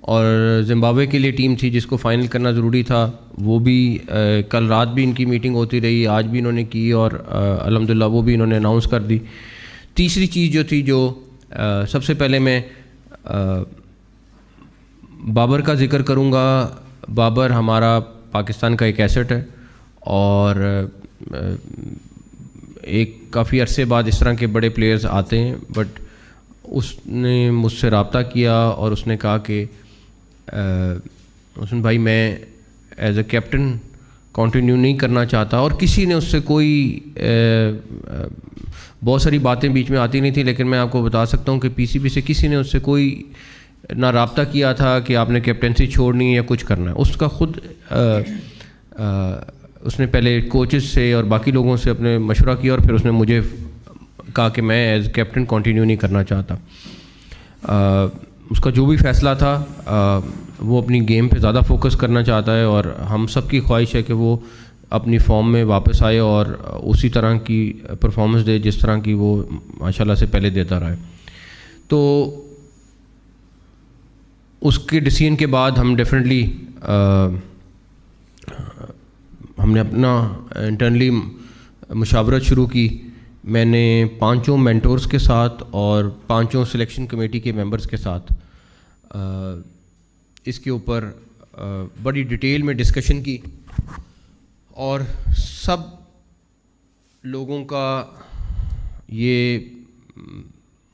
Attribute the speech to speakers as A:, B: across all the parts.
A: اور زمبابوے کے لیے ٹیم تھی جس کو فائنل کرنا ضروری تھا. وہ بھی کل رات بھی ان کی میٹنگ ہوتی رہی, آج بھی انہوں نے کی, اور الحمدللہ وہ بھی انہوں نے اناؤنس کر دی. تیسری چیز جو تھی, جو سب سے پہلے میں بابر کا ذکر کروں گا. بابر ہمارا پاکستان کا ایک ایسٹ ہے, اور ایک کافی عرصے بعد اس طرح کے بڑے پلیئرز آتے ہیں, بٹ اس نے مجھ سے رابطہ کیا اور اس نے کہا کہ حسن بھائی میں ایز اے کیپٹن کنٹینیو نہیں کرنا چاہتا. اور کسی نے اس سے کوئی بہت ساری باتیں بیچ میں آتی نہیں تھی, لیکن میں آپ کو بتا سکتا ہوں کہ پی سی بی سے کسی نے اس سے کوئی نہ رابطہ کیا تھا کہ آپ نے کیپٹنسی چھوڑنی ہے یا کچھ کرنا ہے. اس کا خود اس نے پہلے کوچز سے اور باقی لوگوں سے اپنے مشورہ کیا, اور پھر اس نے مجھے کہا کہ میں ایز کیپٹن کنٹینیو نہیں کرنا چاہتا. اس کا جو بھی فیصلہ تھا وہ اپنی گیم پہ زیادہ فوکس کرنا چاہتا ہے, اور ہم سب کی خواہش ہے کہ وہ اپنی فارم میں واپس آئے اور اسی طرح کی پرفارمنس دے جس طرح کی وہ ماشاءاللہ سے پہلے دیتا رہا ہے. تو اس کے ڈیسیژن کے بعد ہم ڈیفینیٹلی ہم نے اپنا انٹرنلی مشاورت شروع کی. میں نے 5 مینٹورز کے ساتھ اور 5 سلیکشن کمیٹی کے ممبرز کے ساتھ اس کے اوپر بڑی ڈیٹیل میں ڈسکشن کی, اور سب لوگوں کا یہ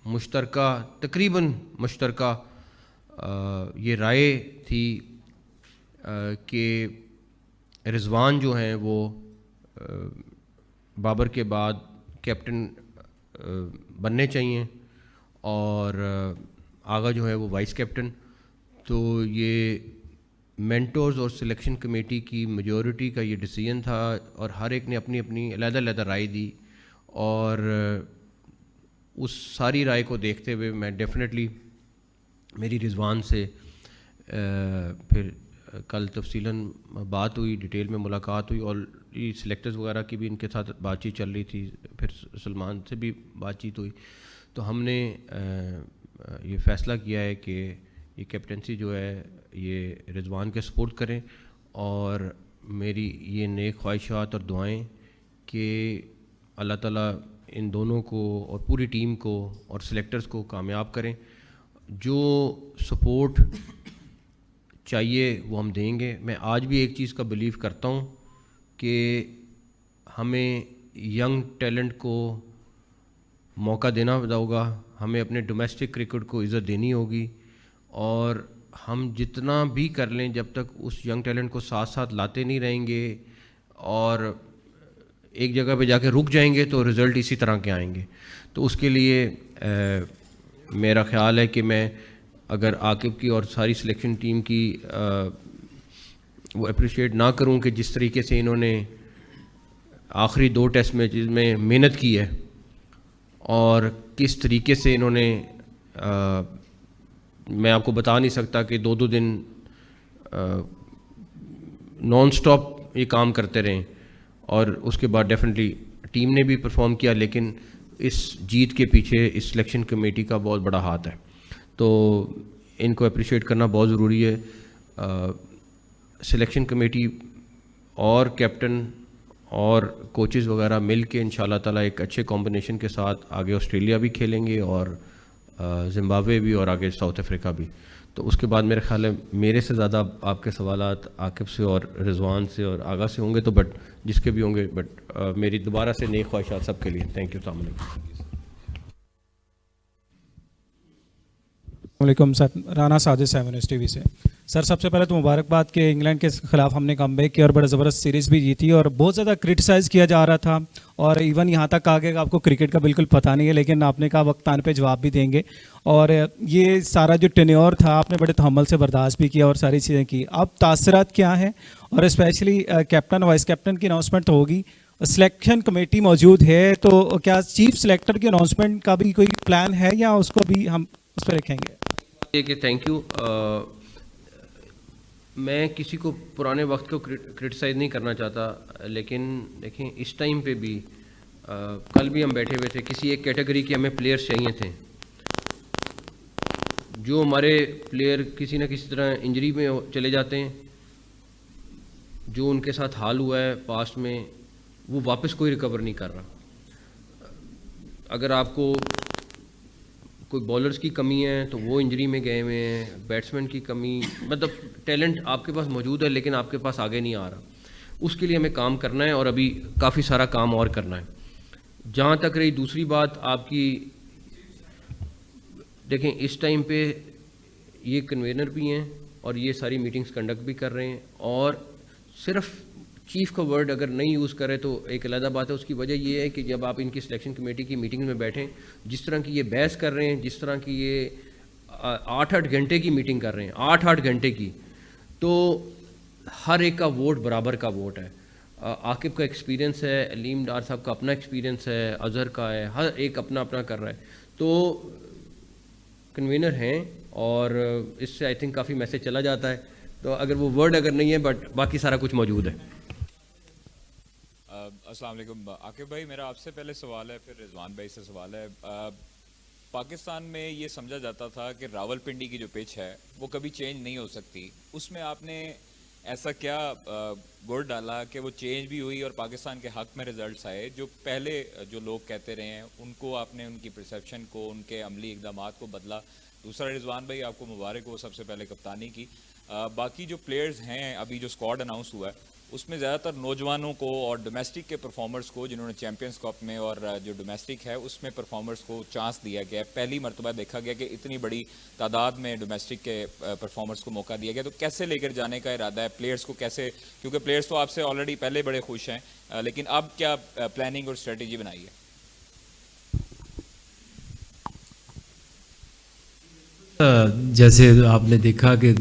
A: مشترکہ تقریباً مشترکہ یہ رائے تھی کہ رضوان جو ہیں وہ بابر کے بعد کیپٹن بننے چاہیے, اور آغا جو ہے وہ وائس کیپٹن. تو یہ مینٹورز اور سلیکشن کمیٹی کی میجورٹی کا یہ ڈیسیژن تھا, اور ہر ایک نے اپنی اپنی علیحدہ علیحدہ رائے دی. اور اس ساری رائے کو دیکھتے ہوئے میں ڈیفینیٹلی میری رضوان سے پھر کل تفصیلاً بات ہوئی, ڈیٹیل میں ملاقات ہوئی, اور یہ سلیکٹرز وغیرہ کی بھی ان کے ساتھ بات چیت چل رہی تھی, پھر سلمان سے بھی بات چیت ہوئی. تو ہم نے یہ فیصلہ کیا ہے کہ یہ کیپٹنسی جو ہے یہ رضوان کے سپورٹ کریں, اور میری یہ نیک خواہشات اور دعائیں کہ اللہ تعالیٰ ان دونوں کو اور پوری ٹیم کو اور سلیکٹرز کو کامیاب کریں. جو سپورٹ چاہیے وہ ہم دیں گے. میں آج بھی ایک چیز کا بلیو کرتا ہوں کہ ہمیں ینگ ٹیلنٹ کو موقع دینا ہوگا, ہمیں اپنے ڈومیسٹک کرکٹ کو عزت دینی ہوگی, اور ہم جتنا بھی کر لیں جب تک اس ینگ ٹیلنٹ کو ساتھ ساتھ لاتے نہیں رہیں گے اور ایک جگہ پہ جا کے رک جائیں گے تو رزلٹ اسی طرح کے آئیں گے. تو اس کے لیے میرا خیال ہے کہ میں اگر عاقب کی اور ساری سلیکشن ٹیم کی وہ اپریشیٹ نہ کروں کہ جس طریقے سے انہوں نے آخری 2 ٹیسٹ میچز میں محنت کی ہے, اور کس طریقے سے انہوں نے میں آپ کو بتا نہیں سکتا کہ 2 دن نان سٹاپ یہ کام کرتے رہیں, اور اس کے بعد ڈیفینیٹلی ٹیم نے بھی پرفارم کیا, لیکن اس جیت کے پیچھے اس سلیکشن کمیٹی کا بہت بڑا ہاتھ ہے. تو ان کو اپریشیٹ کرنا بہت ضروری ہے. سلیکشن کمیٹی اور کیپٹن اور کوچز وغیرہ مل کے انشاءاللہ تعالیٰ ایک اچھے کمبینیشن کے ساتھ آگے آسٹریلیا بھی کھیلیں گے, اور زمبابوے بھی, اور آگے ساؤتھ افریقہ بھی. تو اس کے بعد میرے خیال ہے میرے سے زیادہ آپ کے سوالات عاقب سے اور رضوان سے اور آغا سے ہوں گے, تو بٹ جس کے بھی ہوں گے, بٹ میری دوبارہ سے نیک خواہشات سب کے لیے. Thank you. السلام
B: علیکم سر. رانا ساجد 7 نیوز TV سے. سر سب سے پہلے تو مبارکباد کہ انگلینڈ کے خلاف ہم نے کم بیک کیا اور بڑا زبردست سیریز بھی جیتی, اور بہت زیادہ کرٹیسائز کیا جا رہا تھا, اور ایون یہاں تک کہا کہ آپ کو کرکٹ کا بالکل پتہ نہیں ہے, لیکن آپ نے کہا وقت آنے پہ جواب بھی دیں گے. اور یہ سارا جو ٹینیور تھا آپ نے بڑے تحمل سے برداشت بھی کیا اور ساری چیزیں کی. اب تاثرات کیا ہیں, اور اسپیشلی کیپٹن وائس کیپٹن کی اناؤنسمنٹ تو ہوگی, سلیکشن کمیٹی موجود ہے, تو کیا چیف سلیکٹر کی اناؤنسمنٹ کا بھی کوئی پلان ہے یا اس کو بھی ہم اس پہ رکھیں گے؟
A: کہ تھینک یو. میں کسی کو پرانے وقت کو کرٹیسائز نہیں کرنا چاہتا, لیکن دیکھیں اس ٹائم پہ بھی کل بھی ہم بیٹھے ہوئے تھے, کسی ایک کیٹیگری کے ہمیں پلیئرز چاہیے تھے جو ہمارے پلیئر کسی نہ کسی طرح انجری میں چلے جاتے ہیں، جو ان کے ساتھ حال ہوا ہے پاسٹ میں، وہ واپس کوئی ریکور نہیں کر رہا. اگر آپ کو کوئی بولرز کی کمی ہے تو وہ انجری میں گئے ہوئے ہیں، بیٹسمین کی کمی، مطلب ٹیلنٹ آپ کے پاس موجود ہے لیکن آپ کے پاس آگے نہیں آ رہا. اس کے لیے ہمیں کام کرنا ہے اور ابھی کافی سارا کام اور کرنا ہے. جہاں تک رہی دوسری بات آپ کی، دیکھیں اس ٹائم پہ یہ کنوینر بھی ہیں اور یہ ساری میٹنگز کنڈکٹ بھی کر رہے ہیں، اور صرف چیف کا ورڈ اگر نہیں یوز کرے تو ایک علیحدہ بات ہے. اس کی وجہ یہ ہے کہ جب آپ ان کی سلیکشن کمیٹی کی میٹنگ میں بیٹھیں، جس طرح کی یہ بحث کر رہے ہیں، جس طرح کی یہ 8-8 گھنٹے کی میٹنگ کر رہے ہیں، 8-8 گھنٹے کی، تو ہر ایک کا ووٹ برابر کا ووٹ ہے. عاقب کا ایکسپیرینس ہے، علیم ڈار صاحب کا اپنا ایکسپیرینس ہے، اظہر کا ہے، ہر ایک اپنا اپنا کر رہا ہے. تو کنوینر ہیں اور اس سے آئی تھنک کافی میسج چلا جاتا ہے. تو اگر وہ ورڈ اگر نہیں ہے بٹ باقی سارا کچھ موجود ہے.
C: السلام علیکم عاقب بھائی، میرا آپ سے پہلے سوال ہے، پھر رضوان بھائی سے سوال ہے. پاکستان میں یہ سمجھا جاتا تھا کہ راول پنڈی کی جو پچ ہے وہ کبھی چینج نہیں ہو سکتی. اس میں آپ نے ایسا کیا گڑ ڈالا کہ وہ چینج بھی ہوئی اور پاکستان کے حق میں ریزلٹس آئے؟ جو پہلے جو لوگ کہتے رہے ہیں ان کو آپ نے ان کی پرسیپشن کو، ان کے عملی اقدامات کو بدلا. دوسرا رضوان بھائی آپ کو مبارک ہو سب سے پہلے کپتانی کی. باقی جو پلیئرز ہیں ابھی جو اسکواڈ اناؤنس ہوا ہے اس میں زیادہ تر نوجوانوں کو اور ڈومیسٹک کے پرفارمرز کو، جنہوں نے چیمپئنز کپ میں اور جو ڈومیسٹک ہے اس میں پرفارمرز کو چانس دیا گیا ہے. پہلی مرتبہ دیکھا گیا کہ اتنی بڑی تعداد میں ڈومیسٹک کے پرفارمرز کو موقع دیا گیا. تو کیسے لے کر جانے کا ارادہ ہے پلیئرز کو؟ کیسے، کیونکہ پلیئرز تو آپ سے آلریڈی پہلے بڑے خوش ہیں، لیکن اب کیا پلاننگ اور اسٹریٹجی بنائی ہے؟
D: جیسے آپ نے دیکھا کہ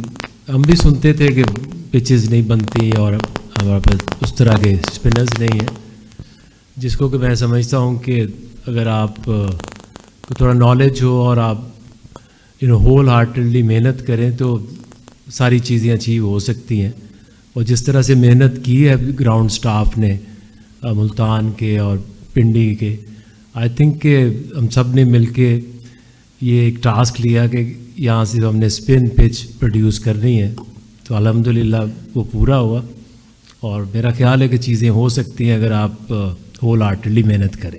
D: ہم بھی سنتے تھے کہ پچز نہیں بنتی اور ہمارے پاس اس طرح کے اسپنرز نہیں ہیں، جس کو کہ میں سمجھتا ہوں کہ اگر آپ کو تھوڑا نالج ہو اور آپ ہول ہارٹیڈلی محنت کریں تو ساری چیزیں اچیو ہو سکتی ہیں. اور جس طرح سے محنت کی ہے گراؤنڈ سٹاف نے ملتان کے اور پنڈی کے، آئی تھنک کہ ہم سب نے مل کے یہ ایک ٹاسک لیا کہ یہاں سے ہم نے اسپن پچ پروڈیوس کرنی ہے. تو الحمدللہ وہ پورا ہوا، اور میرا خیال ہے کہ چیزیں ہو سکتی ہیں اگر آپ ہول ہارٹیڈلی محنت کریں.